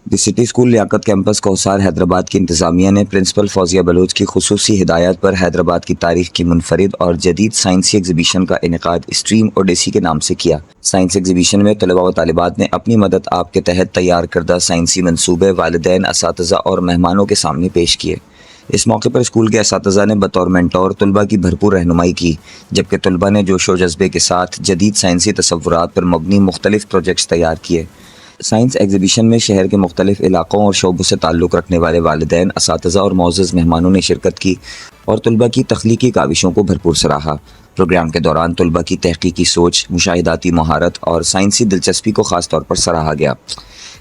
The city school Liaquat campus Kausar Hyderabad की इंतज़ामिया ने प्रिंसिपल फौजिया बलोच की खुसूसी हिदायत पर हैदराबाद की तारीख की मुनफरिद और जदीद साइंसी एग्जीबिशन का इनेकाद स्ट्रीम ओडेसी के नाम से किया। साइंस एग्जीबिशन में तलबा व तालिबात ने अपनी मदद आप के तहत तैयार करदा साइंसी मनसूबे वालिदैन, असातिज़ा और मेहमानों के सामने पेश किए। इस मौके पर स्कूल के असातिज़ा ने बतौर मेंटोर तलबा की भरपूर रहनुमाई की, जबकि तलबा ने जोश व जज्बे के साथ जदीद साइंसी तसव्वुरात पर मबनी मुख्तलिफ प्रोजेक्ट्स तैयार किए। साइंस एग्जीबिशन में शहर के मुख्तलिफ इलाक़ों और शोबों से ताल्लुक़ रखने वाले वालिदैन, असातिज़ा और मोअज़्ज़ज़ मेहमानों ने शिरकत की और तलबा की तख्लीकी काविशों को भरपूर सराहा। प्रोग्राम के दौरान तलबा की तहकीकी सोच, मुशाहिदाती महारत और साइंसी दिलचस्पी को ख़ास तौर पर सराहा गया।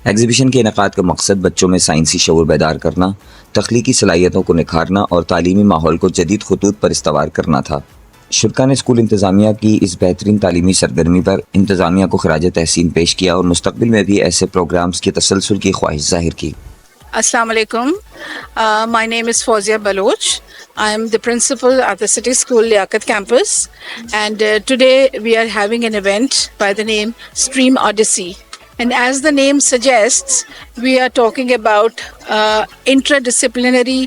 एग्जीबिशन के इनेकाद का मकसद बच्चों में साइंसी शऊर बेदार करना, तख्लीकी सलाहियतों को निखारना और तालीमी माहौल को जदीद खतूत पर इस्तवार करना था। शुरा ने स्कूल इंतज़ामिया की इस बेहतरीन तालीमी सरगर्मी पर इंतज़ामिया को खराज तहसीन पेश किया और मुस्तक़बिल में भी ऐसे प्रोग्राम्स की तसलसल की ख्वाहिश ज़ाहिर की। Assalamu alaikum. My name is Fawzia Baloch. I am the principal at the City School Liaquat campus, and today we are having an event by the name Stream Odyssey. And as the name suggests, we are talking about interdisciplinary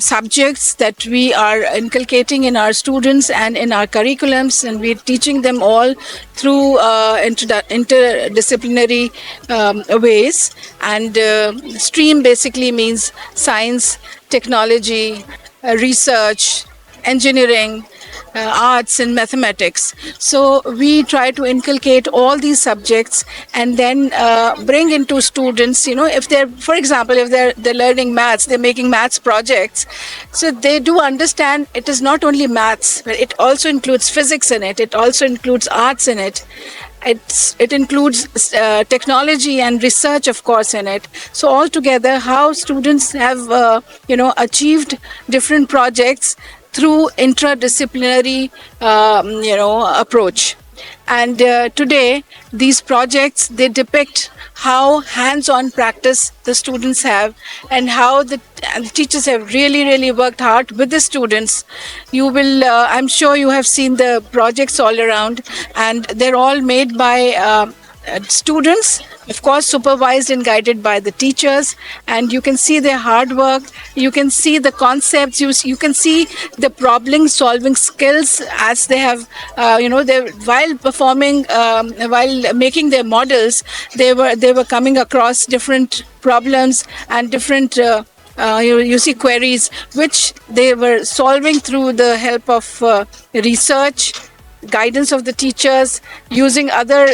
subjects that we are inculcating in our students and in our curriculums, and we're teaching them all through interdisciplinary ways. And STREAM basically means science, technology, research, engineering, arts and mathematics. So we try to inculcate all these subjects and then bring into students, if they're, for example, if they're learning maths, they're making maths projects, so they do understand it is not only maths, but it also includes physics in it, it also includes arts in it. It includes technology and research, of course, in it. So altogether, how students have, achieved different projects through interdisciplinary, approach. And today, these projects, they depict how hands-on practice the students have and how the teachers have really, really worked hard with the students. You will, I'm sure you have seen the projects all around, and they're all made by students, of course supervised and guided by the teachers, and you can see their hard work, you can see the concepts, you can see the problem solving skills as they have, while performing, while making their models, they were coming across different problems and different you see queries which they were solving through the help of research, guidance of the teachers, using other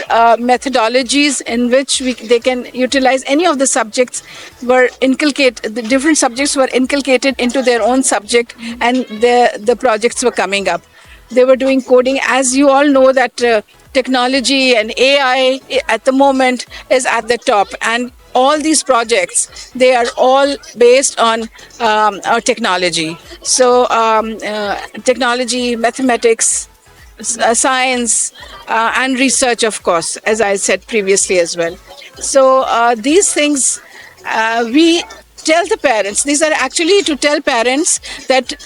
methodologies in which they can utilize any of the subjects the different subjects were inculcated into their own subject, and the projects were coming up. They were doing coding. As you all know that technology and AI at the moment is at the top, and all these projects, they are all based on our technology. So technology, mathematics, science and research, of course, as I said previously as well. So these things we tell the parents. These are actually to tell parents that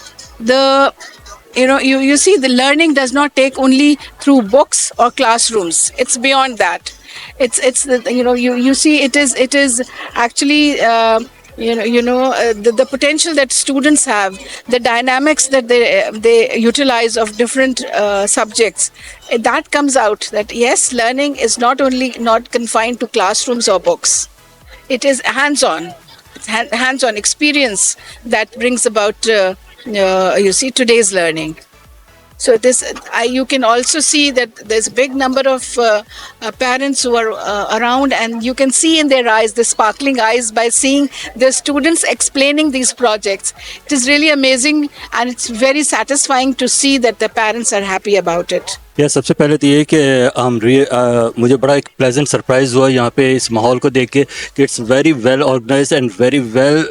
you see, the learning does not take only through books or classrooms. It's beyond that. It's you see, it is actually the potential that students have, the dynamics that they utilize of different subjects, that comes out that yes, learning is not confined to classrooms or books. It is hands-on experience that brings about today's learning. So you can also see that there's a big number of parents who are around, and you can see in their eyes, the sparkling eyes, by seeing the students explaining these projects. It is really amazing, and it's very satisfying to see that the parents are happy about it. सबसे पहले तो ये कि मुझे बड़ा एक pleasant surprise हुआ यहाँ पे इस माहौल को देख के कि it's very well organised and very well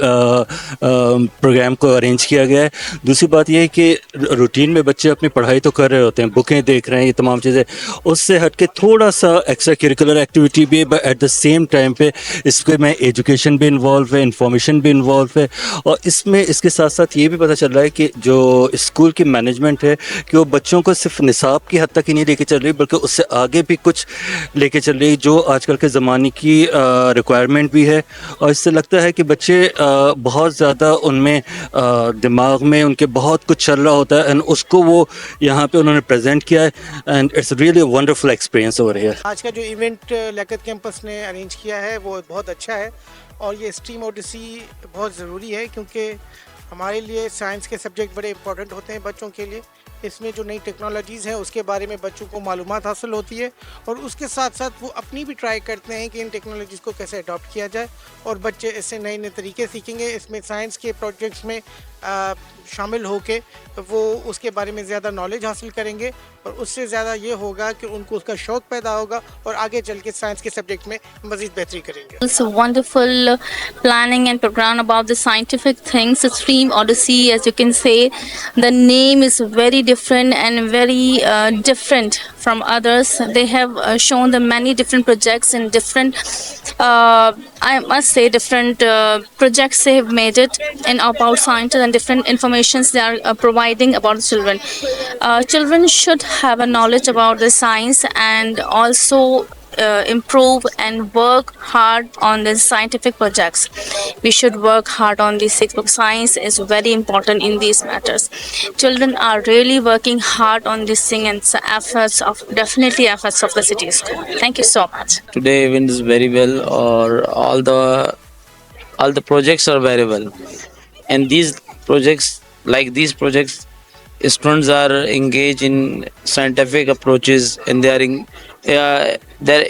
programme को अरेंज किया गया है। दूसरी बात ये है कि रूटीन में बच्चे अपनी पढ़ाई तो कर रहे होते हैं, बुकें देख रहे हैं, ये तमाम चीज़ें, उससे हट के थोड़ा सा एक्स्ट्रा करिकुलर एक्टिविटी भी है, but at the same time पे इसके में एजुकेशन भी इन्वॉल्व है, इंफॉर्मेशन भी इन्वॉल्व है, और इसमें इसके साथ साथ ये भी पता चल रहा है कि जो स्कूल की मैनेजमेंट है कि वो बच्चों को सिर्फ निसाब की हद तक ही नहीं लेके चल रही बल्कि उससे आगे भी कुछ लेके चल रही जो आजकल के ज़माने की रिक्वायरमेंट भी है। और इससे लगता है कि बच्चे बहुत ज़्यादा उनमें दिमाग में उनके बहुत कुछ चल रहा होता है एंड उसको वो यहाँ पे उन्होंने प्रेजेंट किया है and it's really wonderful experience over here. आज का जो इवेंट लियाकत कैंपस ने अरेंज किया है वो बहुत अच्छा है और ये स्ट्रीम ओडिसी बहुत ज़रूरी है क्योंकि हमारे लिए साइंस के सब्जेक्ट बड़े इंपॉर्टेंट होते हैं बच्चों के लिए। इसमें जो नई टेक्नोलॉजीज़ हैं उसके बारे में बच्चों को मालूमात हासिल होती है और उसके साथ साथ वो अपनी भी ट्राई करते हैं कि इन टेक्नोलॉजीज़ को कैसे अडॉप्ट किया जाए और बच्चे इससे नए नए तरीके सीखेंगे। इसमें साइंस के प्रोजेक्ट्स में शामिल होके वो उसके बारे में ज़्यादा नॉलेज हासिल करेंगे और उससे ज़्यादा ये होगा कि उनको उसका शौक़ पैदा होगा और आगे चल के साइंस के सब्जेक्ट में मज़ीद बेहतरी करेंगे। It's a wonderful planning and program about the scientific things. Stream Odyssey, as you can say, the name is very different and very different from others. They have shown the many different projects and different, I must say, different projects they have made it and about science and different informations they are providing about the children. Children should have a knowledge about the science and also improve and work hard on the scientific projects. We should work hard on the textbook. Science is very important in these matters. Children are really working hard on this thing and efforts of the city school. Thank you so much. Today event is very well or all the projects are very well, and these projects students are engaged in scientific approaches and they're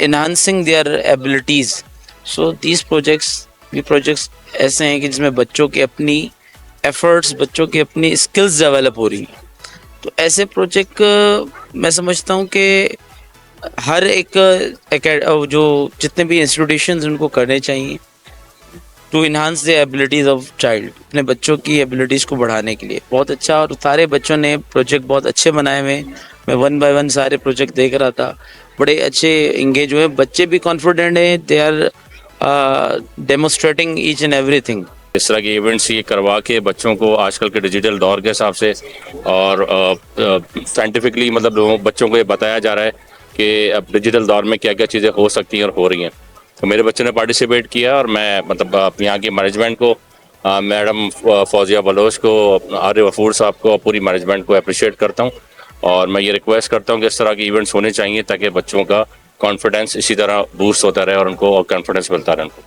enhancing their abilities. So these projects ऐसे हैं कि जिसमें बच्चों की अपनी efforts, बच्चों की अपनी skills develop हो रही हैं। तो ऐसे प्रोजेक्ट मैं समझता हूँ कि हर एक जो जितने भी इंस्टीट्यूशंस उनको करने चाहिए to enhance the abilities of child, अपने बच्चों की एबिलिटीज़ को बढ़ाने के लिए। बहुत अच्छा, और सारे बच्चों ने प्रोजेक्ट बहुत अच्छे बनाए हुए। मैं 1 by 1 सारे प्रोजेक्ट देख रहा था, बड़े अच्छे इंगेज हुए। बच्चे भी कॉन्फिडेंट हैं, they are demonstrating each and everything. इस तरह के इवेंट्स ये करवा के बच्चों को आजकल के डिजिटल दौर के हिसाब से और साइंटिफिकली मतलब बच्चों को ये बताया जा रहा है कि अब डिजिटल दौर में क्या क्या चीज़ें हो सकती हैं और हो रही हैं। तो मेरे बच्चों ने पार्टिसिपेट किया और मैं मतलब यहाँ की मैनेजमेंट को, मैडम फौजिया बलोच को, आरिफ गफूर साहब को, पूरी मैनेजमेंट को अप्रिशिएट करता हूँ। और मैं ये रिक्वेस्ट करता हूँ कि इस तरह के इवेंट्स होने चाहिए ताकि बच्चों का कॉन्फिडेंस इसी तरह बूस्ट होता रहे और उनको कॉन्फिडेंस मिलता रहे उनको।